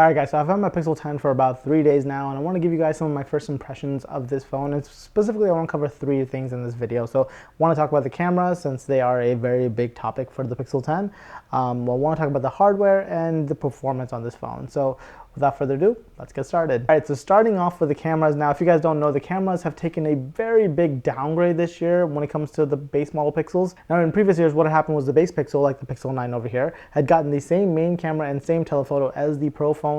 Alright guys, so I've had my Pixel 10 for about 3 days now, and I want to give you guys some of my first impressions of this phone. And specifically, I want to cover 3 things in this video. So I want to talk about the cameras, since they are a very big topic for the Pixel 10. I want to talk about the hardware and the performance on this phone. So without further ado, let's get started. Alright, so starting off with the cameras. Now, if you guys don't know, the cameras have taken a very big downgrade this year when it comes to the base model Pixels. Now, in previous years, what had happened was the base Pixel, like the Pixel 9 over here, had gotten the same main camera and same telephoto as the Pro phones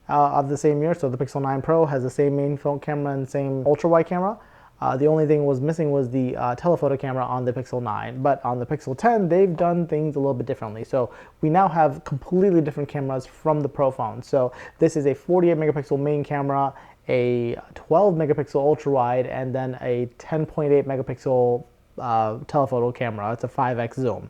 of the same year. So the Pixel 9 Pro has the same main phone camera and same ultra wide camera. The only thing was missing was the telephoto camera on the Pixel 9, but on the Pixel 10 they've done things a little bit differently. So we now have completely different cameras from the Pro phone. So this is a 48 megapixel main camera, a 12 megapixel ultra wide, and then a 10.8 megapixel telephoto camera. It's a 5x zoom.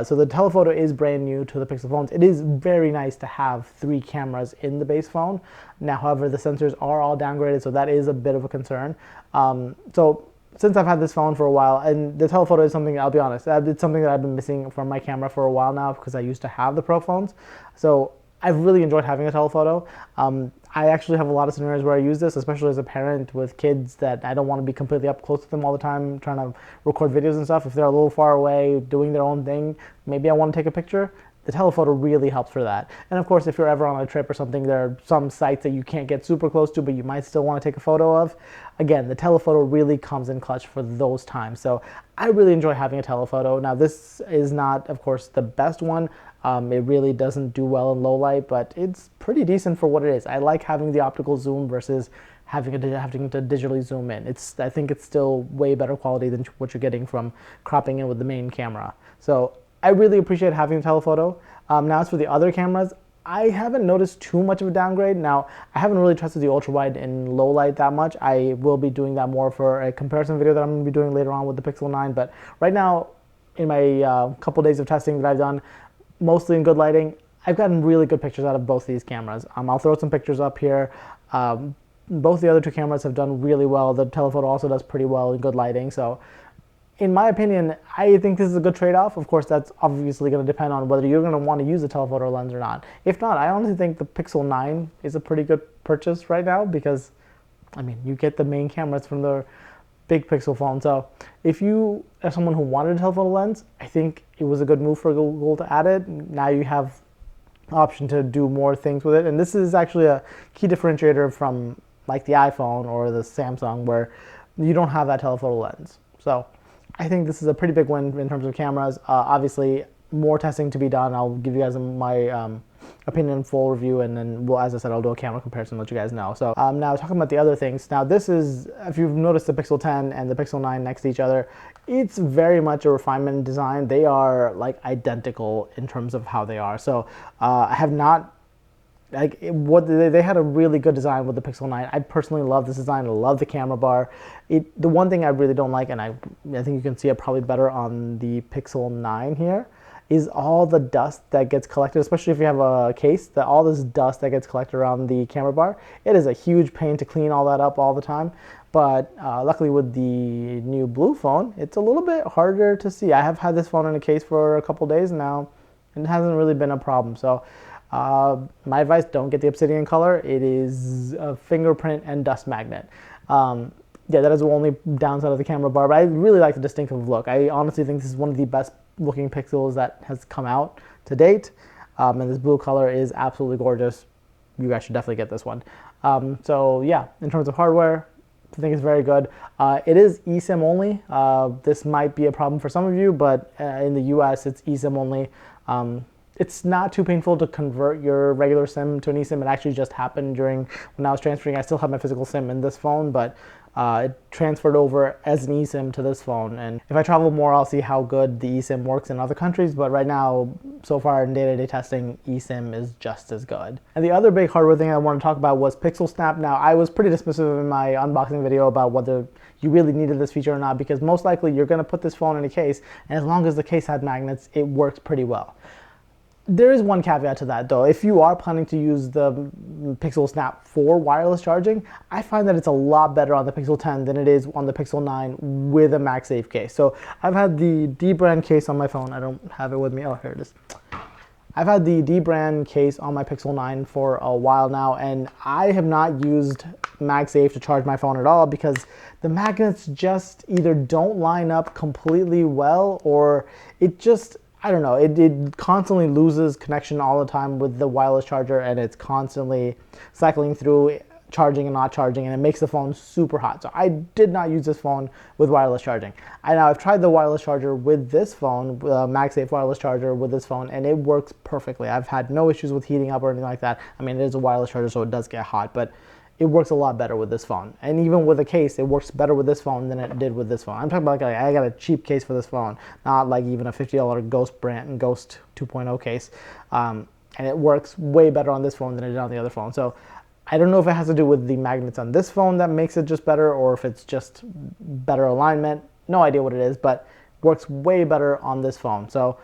So the telephoto is brand new to the Pixel phones. It is very nice to have 3 cameras in the base phone. Now, however, the sensors are all downgraded, so that is a bit of a concern. So since I've had this phone for a while, and the telephoto is something, I'll be honest, it's something that I've been missing from my camera for a while now, because I used to have the Pro phones. So I've really enjoyed having a telephoto. I actually have a lot of scenarios where I use this, especially as a parent with kids that I don't want to be completely up close to them all the time, trying to record videos and stuff. If they're a little far away, doing their own thing, maybe I want to take a picture. The telephoto really helps for that. And of course, if you're ever on a trip or something, there are some sites that you can't get super close to, but you might still want to take a photo of. Again, the telephoto really comes in clutch for those times. So I really enjoy having a telephoto. Now, this is not, of course, the best one. It really doesn't do well in low light, but it's pretty decent for what it is. I like having the optical zoom versus having to digitally zoom in. I think it's still way better quality than what you're getting from cropping in with the main camera. So I really appreciate having the telephoto. Now, as for the other cameras, I haven't noticed too much of a downgrade. Now, I haven't really trusted the ultra wide in low light that much. I will be doing that more for a comparison video that I'm going to be doing later on with the Pixel 9. But right now, in my couple days of testing that I've done, mostly in good lighting, I've gotten really good pictures out of both these cameras. I'll throw some pictures up here. Both the other 2 cameras have done really well. The telephoto also does pretty well in good lighting. So in my opinion, I think this is a good trade-off. Of course, that's obviously going to depend on whether you're going to want to use a telephoto lens or not. If not, I honestly think the Pixel 9 is a pretty good purchase right now, because, I mean, you get the main cameras from the big Pixel phone. So if you are someone who wanted a telephoto lens, I think it was a good move for Google to add it. Now you have the option to do more things with it. And this is actually a key differentiator from like the iPhone or the Samsung, where you don't have that telephoto lens. So I think this is a pretty big win in terms of cameras. Obviously, more testing to be done. I'll give you guys my opinion, full review, and then, well, as I said, I'll do a camera comparison, let you guys know. So now talking about the other things. Now, this is, if you've noticed the Pixel 10 and the Pixel 9 next to each other, it's very much a refinement in design. They are like identical in terms of how they are. So I have not, like, they had a really good design with the Pixel 9. I personally love this design. I love the camera bar. The one thing I really don't like, and I think you can see it probably better on the Pixel 9 here, is all the dust that gets collected, especially if you have a case, all this dust that gets collected around the camera bar. It is a huge pain to clean all that up all the time. But luckily with the new blue phone, it's a little bit harder to see. I have had this phone in a case for a couple days now, and it hasn't really been a problem. So my advice, don't get the obsidian color. It is a fingerprint and dust magnet. Yeah, that is the only downside of the camera bar, but I really like the distinctive look. I honestly think this is one of the best looking Pixels that has come out to date, and this blue color is absolutely gorgeous. You guys should definitely get this one. So yeah, in terms of hardware, I think it's very good. It is eSIM only. This might be a problem for some of you, but in the US it's eSIM only. It's not too painful to convert your regular SIM to an eSIM. It actually just happened when I was transferring. I still have my physical SIM in this phone, but it transferred over as an eSIM to this phone. And if I travel more, I'll see how good the eSIM works in other countries. But right now, so far in day-to-day testing, eSIM is just as good. And the other big hardware thing I want to talk about was Pixel Snap. Now, I was pretty dismissive in my unboxing video about whether you really needed this feature or not, because most likely you're going to put this phone in a case, and as long as the case had magnets, it works pretty well. There is one caveat to that, though. If you are planning to use the Pixel Snap for wireless charging, I find that it's a lot better on the Pixel 10 than it is on the Pixel 9 with a MagSafe case. So I've had the D brand case on my phone. I don't have it with me. Oh, here it is. I've had the dbrand case on my Pixel 9 for a while now, and I have not used MagSafe to charge my phone at all because the magnets just either don't line up completely well, or it just, I don't know, it constantly loses connection all the time with the wireless charger, and it's constantly cycling through charging and not charging, and it makes the phone super hot. So I did not use this phone with wireless charging. I've tried the wireless charger with this phone, MagSafe wireless charger with this phone, and it works perfectly. I've had no issues with heating up or anything like that. I mean, it is a wireless charger, so it does get hot, but it works a lot better with this phone. And even with a case, it works better with this phone than it did with this phone. I'm talking about like I got a cheap case for this phone, not like even a $50 Ghost 2.0 case. And it works way better on this phone than it did on the other phone. So I don't know if it has to do with the magnets on this phone that makes it just better, or if it's just better alignment. No idea what it is, but works way better on this phone. So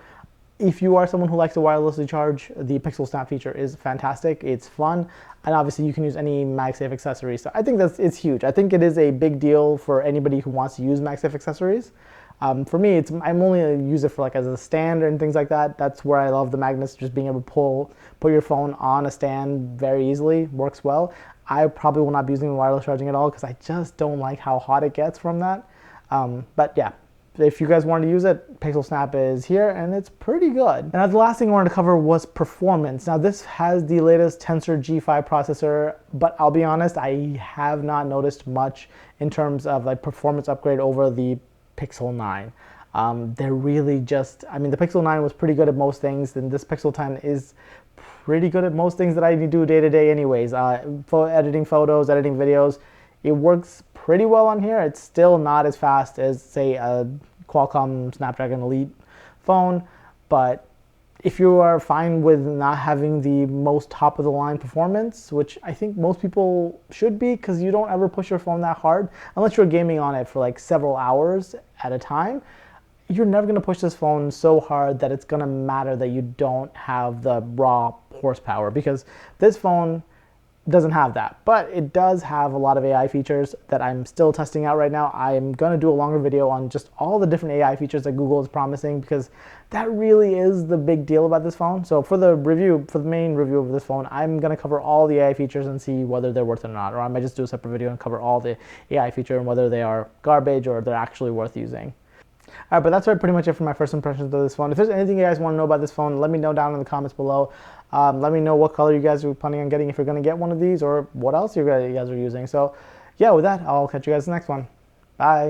if you are someone who likes to wirelessly charge, the Pixel Snap feature is fantastic. It's fun, and obviously you can use any MagSafe accessories. So I think it's huge. I think it is a big deal for anybody who wants to use MagSafe accessories. For me, I'm only use it for like as a stand and things like that. That's where I love the magnets, just being able to put your phone on a stand very easily, works well. I probably will not be using wireless charging at all because I just don't like how hot it gets from that. But yeah, if you guys wanted to use it, Pixel Snap is here and it's pretty good. And now the last thing I wanted to cover was performance. Now this has the latest Tensor G5 processor, but I'll be honest, I have not noticed much in terms of like performance upgrade over the Pixel 9. They're really just, I mean, the Pixel 9 was pretty good at most things, and this Pixel 10 is pretty good at most things that I do day to day anyways. Editing photos, editing videos, it works pretty well on here. It's still not as fast as, say, a Qualcomm Snapdragon Elite phone, but if you are fine with not having the most top of the line performance, which I think most people should be, because you don't ever push your phone that hard unless you're gaming on it for like several hours at a time, you're never going to push this phone so hard that it's going to matter that you don't have the raw horsepower, because this phone doesn't have that, but it does have a lot of AI features that I'm still testing out right now. I'm going to do a longer video on just all the different AI features that Google is promising, because that really is the big deal about this phone. So for the main review of this phone, I'm going to cover all the AI features and see whether they're worth it or not, or I might just do a separate video and cover all the AI feature and whether they are garbage or they're actually worth using. Alright, but that's pretty much it for my first impressions of this phone. If there's anything you guys want to know about this phone, let me know down in the comments below. Let me know what color you guys are planning on getting, if you're going to get one of these, or what else you guys are using. So yeah, with that, I'll catch you guys in the next one. Bye.